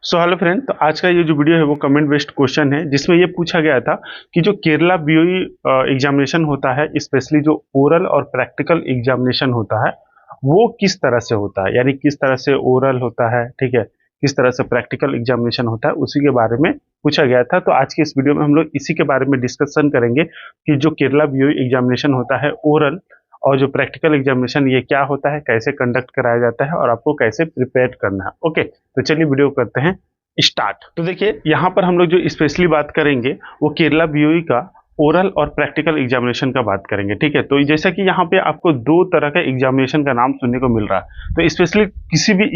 So hello friend, तो आज का ये जो वीडियो है वो कमेंट बेस्ड क्वेश्चन है जिसमें ये पूछा गया था कि जो केरला बीओई एग्जामिनेशन होता है, स्पेशली जो ओरल और प्रैक्टिकल एग्जामिनेशन होता है वो किस तरह से होता है, यानी किस तरह से ओरल होता है, ठीक है, किस तरह से प्रैक्टिकल एग्जामिनेशन होता है, उसी के बारे में पूछा गया था। तो आज के इस वीडियो में हम लोग इसी के बारे में डिस्कशन करेंगे कि जो केरला बीओई एग्जामिनेशन होता है ओरल और जो प्रैक्टिकल एग्जामिनेशन ये क्या होता है, कैसे कंडक्ट कराया जाता है और आपको कैसे प्रिपेयर करना है। ओके, तो चलिए वीडियो करते हैं स्टार्ट। तो देखिए यहाँ पर हम लोग जो स्पेशली बात करेंगे वो केरला बीओई का ओरल और प्रैक्टिकल एग्जामिनेशन का बात करेंगे, ठीक है। तो जैसा कि यहाँ पे आपको दो तरह का एग्जामिनेशन का नाम सुनने को मिल रहा है, तो स्पेशली किसी भी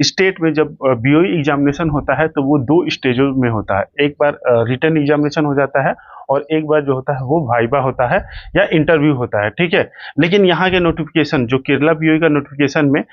स्टेट में जब बीओई एग्जामिनेशन होता है तो वो दो स्टेजों में होता है। एक बार रिटन एग्जामिनेशन हो जाता है और एक बार जो होता है वो वाइवा होता है या इंटरव्यू होता है, ठीक है। लेकिन यहाँ के नोटिफिकेशन, जो केरला बीओई का नोटिफिकेशन में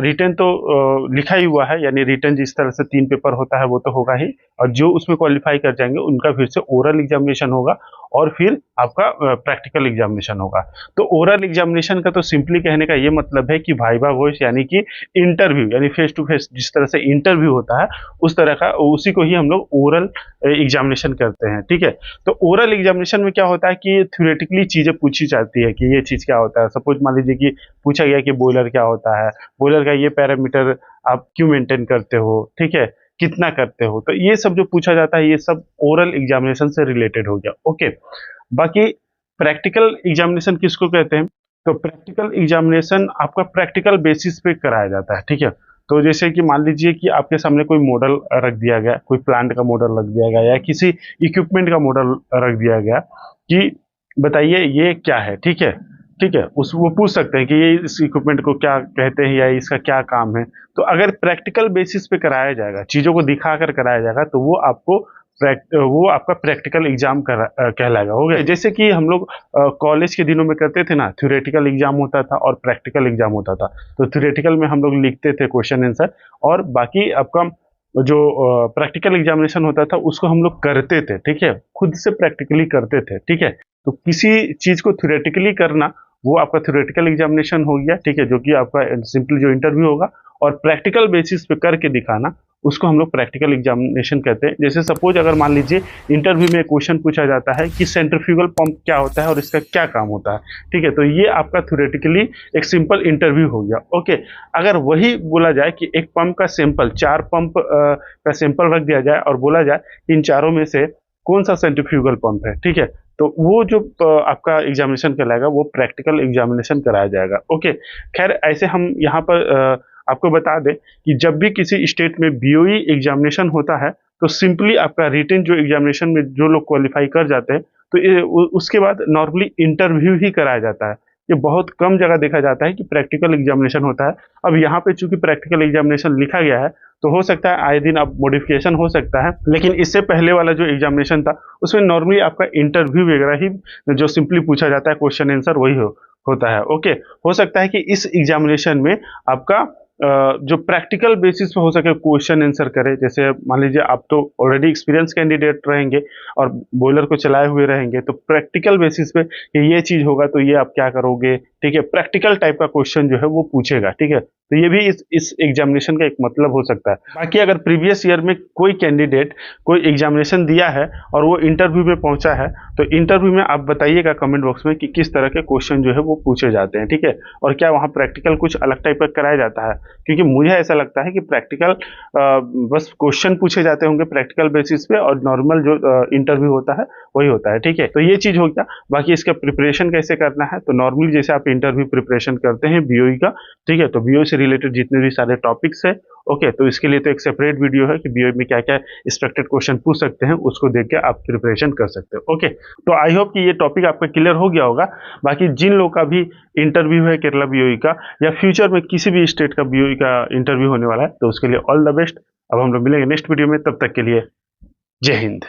रिटन तो लिखा ही हुआ है, यानी रिटन जिस तरह से 3 पेपर होता है वो तो होगा ही, और जो उसमें क्वालिफाई कर जाएंगे उनका फिर से ओरल एग्जामिनेशन होगा और फिर आपका प्रैक्टिकल एग्जामिनेशन होगा। तो ओरल एग्जामिनेशन का तो सिंपली कहने का ये मतलब है कि वाइवा वॉइस यानी कि इंटरव्यू, यानी फेस टू फेस जिस तरह से इंटरव्यू होता है उस तरह का, उसी को ही हम लोग ओरल एग्जामिनेशन करते हैं, ठीक है। तो ओरल एग्जामिनेशन में क्या होता है कि थ्योरेटिकली चीजें पूछी जाती है कि ये चीज क्या होता है। सपोज मान लीजिए कि पूछा गया कि बॉयलर क्या होता है, बॉयलर का ये पैरामीटर आप क्यों मेंटेन करते हो, ठीक है, कितना करते हो। तो ये सब जो पूछा जाता है ये सब ओरल एग्जामिनेशन से रिलेटेड हो गया। ओके, बाकी प्रैक्टिकल एग्जामिनेशन किसको कहते हैं? तो प्रैक्टिकल एग्जामिनेशन आपका प्रैक्टिकल बेसिस पे कराया जाता है, ठीक है। तो जैसे कि मान लीजिए कि आपके सामने कोई मॉडल रख दिया गया, कोई प्लांट का मॉडल रख दिया गया या किसी इक्विपमेंट का मॉडल रख दिया गया कि बताइए ये क्या है, ठीक है, ठीक है। उस वो पूछ सकते हैं कि ये इस इक्विपमेंट को क्या कहते हैं या इसका क्या काम है। तो अगर प्रैक्टिकल बेसिस पे कराया जाएगा, चीजों को दिखाकर कराया जाएगा, तो वो आपका प्रैक्टिकल एग्जाम कहलाएगा। हो गया। जैसे कि हम लोग कॉलेज के दिनों में करते थे ना, थ्योरेटिकल एग्जाम होता था और प्रैक्टिकल एग्जाम होता था। तो थ्योरेटिकल में हम लोग लिखते थे क्वेश्चन आंसर, और बाकी आपका जो प्रैक्टिकल एग्जामिनेशन होता था उसको हम लोग करते थे, ठीक है, खुद से प्रैक्टिकली करते थे, ठीक है। तो किसी चीज को थ्योरेटिकली करना वो आपका थ्योरेटिकल एग्जामिनेशन हो गया, ठीक है, जो कि आपका सिंपली जो इंटरव्यू होगा, और प्रैक्टिकल बेसिस पे करके दिखाना उसको हम लोग प्रैक्टिकल एग्जामिनेशन कहते हैं। जैसे सपोज अगर मान लीजिए इंटरव्यू में क्वेश्चन पूछा जाता है कि सेंट्रीफ्यूगल पंप क्या होता है और इसका क्या काम होता है, ठीक है, तो ये आपका थ्योरेटिकली एक सिंपल इंटरव्यू हो गया। ओके, अगर वही बोला जाए कि एक पंप का सैंपल, 4 पंप का सैंपल रख दिया जाए और बोला जाए इन चारों में से कौन सा सेंट्रीफ्यूगल पंप है, ठीक है, तो वो जो आपका एग्जामिनेशन कहलाएगा वो प्रैक्टिकल एग्जामिनेशन कराया जाएगा। ओके, खैर ऐसे हम यहाँ पर आपको बता दें कि जब भी किसी स्टेट में बीओई एग्जामिनेशन होता है तो सिंपली आपका रिटन जो एग्जामिनेशन में जो लोग क्वालिफाई कर जाते हैं तो उसके बाद नॉर्मली इंटरव्यू ही कराया जाता है। ये बहुत कम जगह देखा जाता है कि प्रैक्टिकल एग्जामिनेशन होता है। अब यहाँ पे चूंकि प्रैक्टिकल एग्जामिनेशन लिखा गया है तो हो सकता है आए दिन अब मॉडिफिकेशन हो सकता है, लेकिन इससे पहले वाला जो एग्जामिनेशन था उसमें नॉर्मली आपका इंटरव्यू वगैरह ही जो सिंपली पूछा जाता है, क्वेश्चन आंसर वही होता है। ओके, हो सकता है कि इस एग्जामिनेशन में आपका जो प्रैक्टिकल बेसिस पे हो सके क्वेश्चन आंसर करे। जैसे मान लीजिए आप तो ऑलरेडी एक्सपीरियंस कैंडिडेट रहेंगे और बॉयलर को चलाए हुए रहेंगे, तो प्रैक्टिकल बेसिस पे कि ये चीज होगा तो ये आप क्या करोगे, ठीक है, प्रैक्टिकल टाइप का क्वेश्चन जो है वो पूछेगा, ठीक है। तो ये भी इस एग्जामिनेशन का एक मतलब हो सकता है। बाकी अगर प्रीवियस ईयर में कोई कैंडिडेट कोई एग्जामिनेशन दिया है और वो इंटरव्यू में पहुंचा है तो इंटरव्यू में आप बताइएगा कमेंट बॉक्स में कि किस तरह के क्वेश्चन जो है वो पूछे जाते हैं, ठीक है, और क्या वहाँ प्रैक्टिकल कुछ अलग टाइप का कराया जाता है। क्योंकि मुझे ऐसा लगता है कि प्रैक्टिकल बस क्वेश्चन पूछे जाते होंगे प्रैक्टिकल बेसिस पे, और नॉर्मल जो इंटरव्यू होता है वही होता है, ठीक है। तो ये चीज हो गया। बाकी इसका प्रिपरेशन कैसे करना है, तो नॉर्मली जैसे आप इंटरव्यू प्रिपरेशन करते हैं बीओई का, ठीक है, तो बीओई से रिलेटेड जितने भी सारे टॉपिक्स है, ओके, तो इसके लिए तो एक सेपरेट वीडियो है कि बीओई में क्या क्या एक्सपेक्टेड क्वेश्चन पूछ सकते हैं, उसको देख के आप प्रिपरेशन कर सकते हो। ओके, तो आई होप कि ये टॉपिक आपका क्लियर हो गया होगा। बाकी जिन लोग का भी इंटरव्यू है केरला बीओई का या फ्यूचर में किसी भी स्टेट का बीओई का इंटरव्यू होने वाला है तो उसके लिए ऑल द बेस्ट। अब हम लोग मिलेंगे नेक्स्ट वीडियो में, तब तक के लिए जय हिंद।